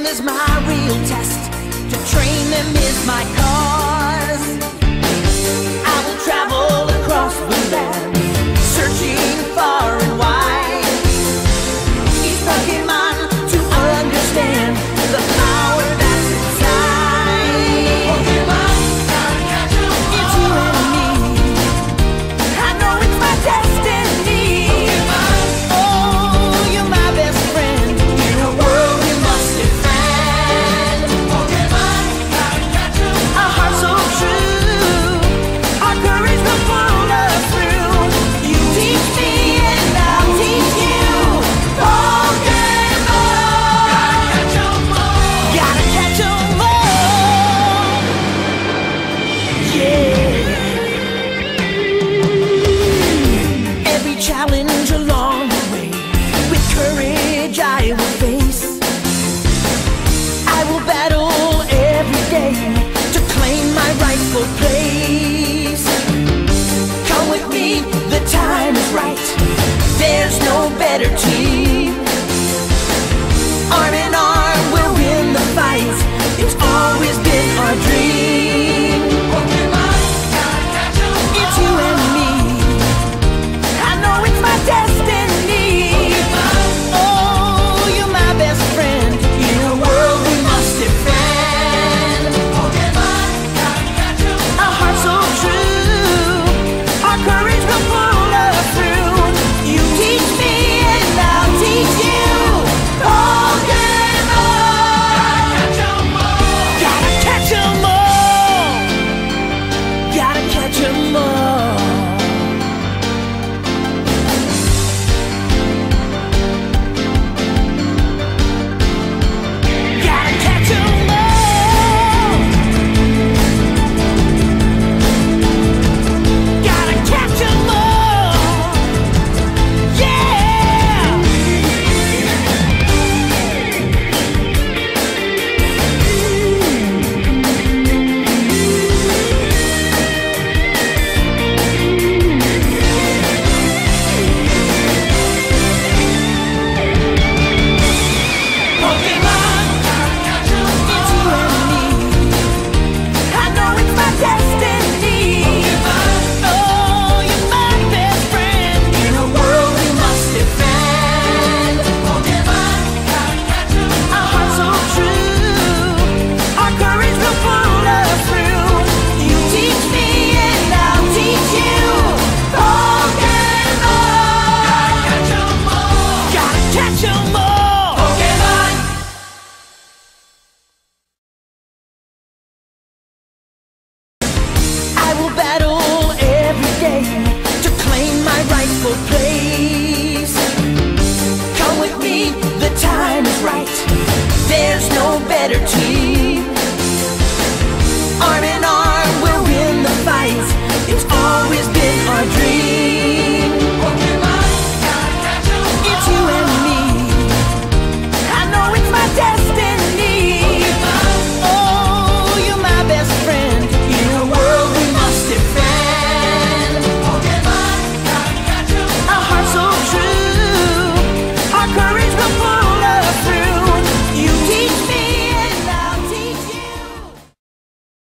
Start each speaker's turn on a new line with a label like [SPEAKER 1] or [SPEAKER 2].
[SPEAKER 1] them is my real test. To train them is my cause. I will travel across the land, searching far and wide. Each Pokemon to understand the power that's inside. Pokemon, gotta catch 'em all. It's you and me. I know it's my destiny. Pokemon, oh, you're my best friend in a world we must defend. Pokemon, gotta catch 'em all. A heart so true, our courage will pull us through. You teach me and I'll teach you. Pokemon, gotta catch 'em all. Gotta catch 'em all. Yeah. Every challenge along the way, with courage I will face. I will battle every day to claim my rightful place. Come with me, the time is right. There's no better team. Arm in arm, we'll win the fight. It's always been our dream. Pokemon, gotta catch 'em all. It's you and me. I know it's my destiny. Pokemon, oh, you're my best friend in a world we must defend. Pokemon, gotta catch 'em all. A heart so true, our courage will pull us through. You teach me and I'll teach you. Pokemon, gotta catch 'em all. Gotta catch 'em all. Gotta catch 'em all. Gotta catch 'em all. Gotta catch 'em all. Yeah. Pokemon, gotta catch 'em all. It's you and me. I know it's my destiny. Pokemon, oh, you're my best friend in a world we must defend. Pokemon, gotta catch 'em all. A heart so true, our courage will pull us through. You teach me and I'll teach you. Pokemon, gotta catch 'em all. Gotta catch 'em all. Pokemon. I will battle every day to claim my rightful place. Come with me, the time is right. There's no better team.